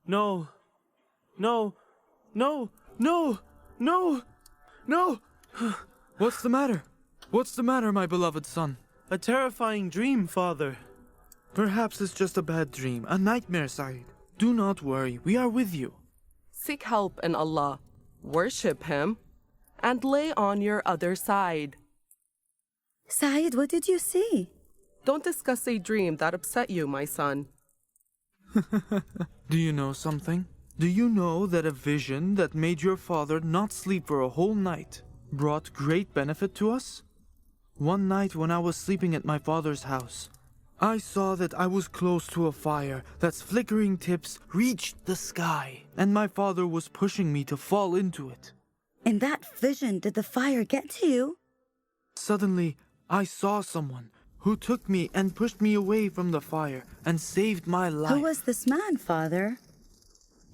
No. No. No. No. No. No. What's the matter? What's the matter, my beloved son? A terrifying dream, Father. Perhaps it's just a bad dream, a nightmare, Saeed. Do not worry, we are with you. Seek help in Allah, worship Him, and lay on your other side. Saeed, what did you see? Don't discuss a dream that upset you, my son. Do you know something? Do you know that a vision that made your father not sleep for a whole night brought great benefit to us? One night when I was sleeping at my father's house, I saw that I was close to a fire that's flickering tips reached the sky, and my father was pushing me to fall into it. In that vision, did the fire get to you? Suddenly, I saw someone who took me and pushed me away from the fire and saved my life. Who was this man, Father?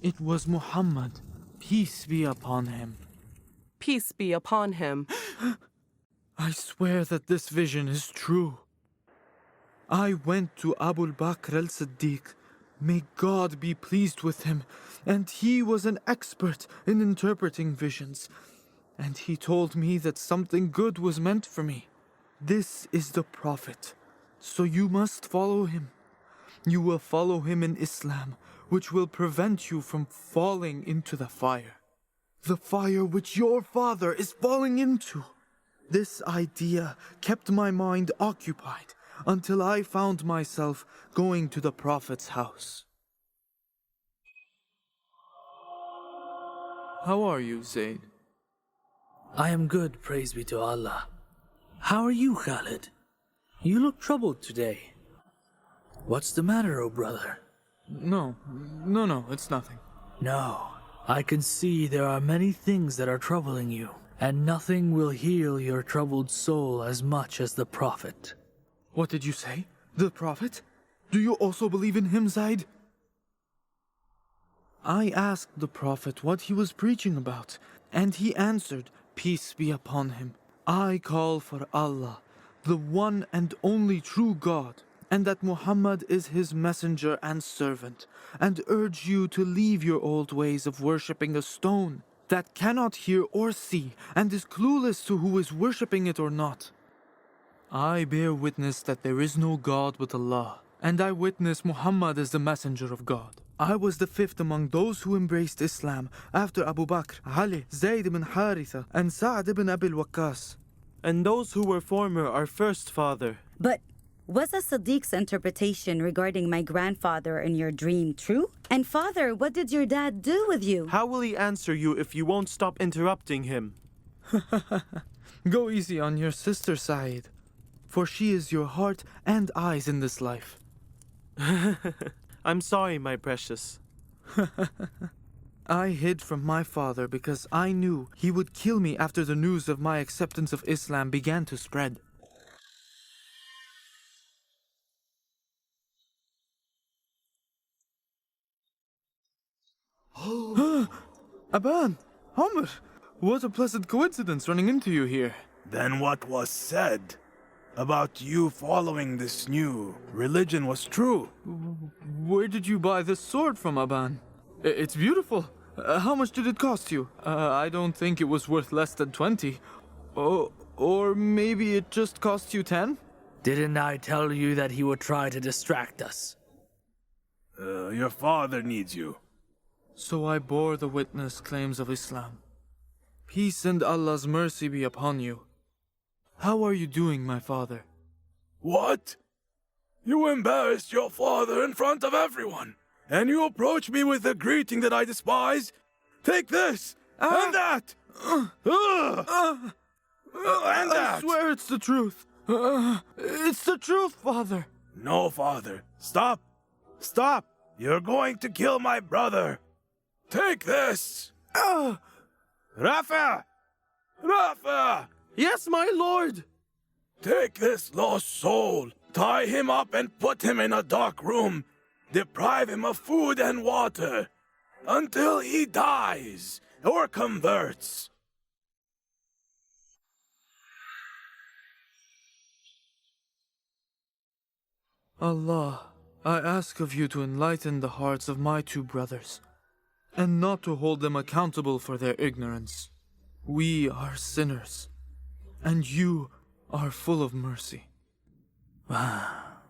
It was Muhammad. Peace be upon him. Peace be upon him. I swear that this vision is true. I went to Abu Bakr al-Siddiq. May God be pleased with him. And he was an expert in interpreting visions. And he told me that something good was meant for me. This is the Prophet, so you must follow him. You will follow him in Islam, which will prevent you from falling into the fire. The fire which your father is falling into. This idea kept my mind occupied until I found myself going to the Prophet's house. How are you, Zayd? I am good, praise be to Allah. How are you, Khalid? You look troubled today. What's the matter, oh brother? No, it's nothing. No, I can see there are many things that are troubling you, and nothing will heal your troubled soul as much as the Prophet. What did you say? The Prophet? Do you also believe in him, Zayd? I asked the Prophet what he was preaching about, and he answered, peace be upon him. I call for Allah, the one and only true God, and that Muhammad is his messenger and servant, and urge you to leave your old ways of worshipping a stone that cannot hear or see, and is clueless to who is worshipping it or not. I bear witness that there is no God but Allah, and I witness Muhammad is the messenger of God. I was the fifth among those who embraced Islam after Abu Bakr, Ali, Zayd ibn Haritha, and Sa'd ibn Abi al-Waqqas. And those who were former are first, Father. But was As-Siddiq's interpretation regarding my grandfather in your dream true? And Father, what did your dad do with you? How will he answer you if you won't stop interrupting him? Go easy on your sister, Saeed, for she is your heart and eyes in this life. I'm sorry, my precious. I hid from my father because I knew he would kill me after the news of my acceptance of Islam began to spread. Aban! Homer! What a pleasant coincidence running into you here. Then what was said about you following this new religion was true. Where did you buy this sword from, Aban? It's beautiful. How much did it cost you? I don't think it was worth less than 20. Or maybe it just cost you 10? Didn't I tell you that he would try to distract us? Your father needs you. So I bore the witness claims of Islam. Peace and Allah's mercy be upon you. How are you doing, my father? What? You embarrassed your father in front of everyone, and you approach me with a greeting that I despise? Take this, and that! And that! I swear it's the truth. It's the truth, father. No, father. Stop! Stop! You're going to kill my brother. Take this! Rafa! Rafa! Yes, my lord! Take this lost soul, tie him up and put him in a dark room. Deprive him of food and water until he dies or converts. Allah, I ask of you to enlighten the hearts of my two brothers, and not to hold them accountable for their ignorance. We are sinners, and you are full of mercy.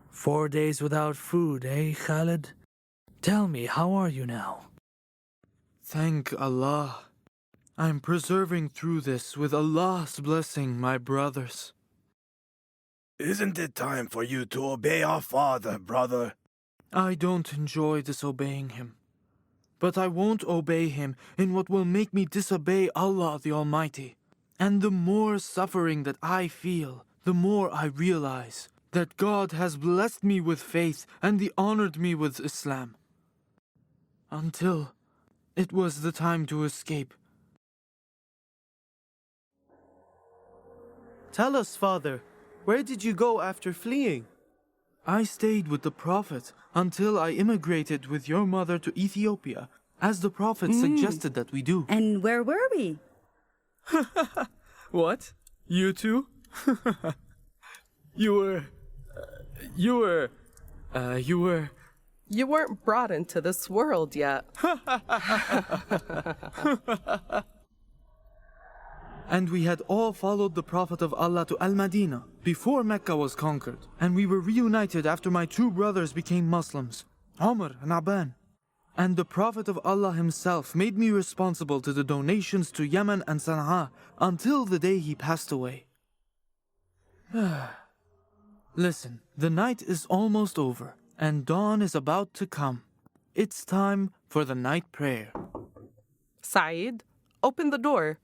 4 days without food, eh, Khalid? Tell me, how are you now? Thank Allah. I'm persevering through this with Allah's blessing, my brothers. Isn't it time for you to obey our father, brother? I don't enjoy disobeying him, but I won't obey him in what will make me disobey Allah the Almighty. And the more suffering that I feel, the more I realize that God has blessed me with faith and He honored me with Islam. Until it was the time to escape. Tell us, Father, where did you go after fleeing? I stayed with the Prophet until I immigrated with your mother to Ethiopia, as the Prophet suggested that we do. And where were we? What? You two? You were... You weren't brought into this world yet. And we had all followed the Prophet of Allah to Al-Madinah before Mecca was conquered. And we were reunited after my two brothers became Muslims, Umar and Aban. And the Prophet of Allah himself made me responsible to the donations to Yemen and Sana'a until the day he passed away. Listen, the night is almost over and dawn is about to come. It's time for the night prayer. Saeed, open the door.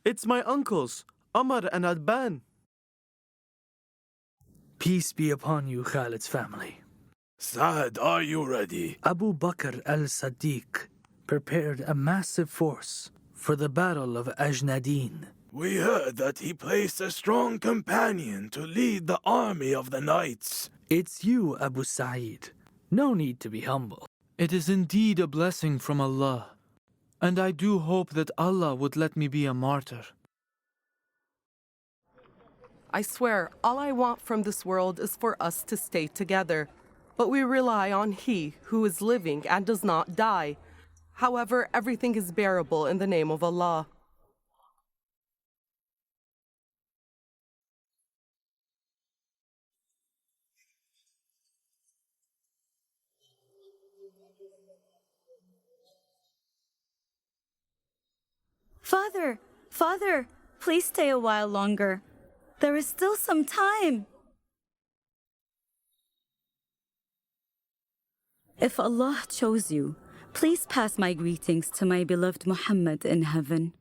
It's my uncles, Amr and Adban. Peace be upon you, Khalid's family. Saad, are you ready? Abu Bakr al-Siddiq prepared a massive force for the Battle of Ajnadin. We heard that he placed a strong companion to lead the army of the knights. It's you, Abu Sa'id. No need to be humble. It is indeed a blessing from Allah, and I do hope that Allah would let me be a martyr. I swear, all I want from this world is for us to stay together. But we rely on He who is living and does not die. However, everything is bearable in the name of Allah. Father, please stay a while longer. There is still some time. If Allah chose you, please pass my greetings to my beloved Muhammad in heaven.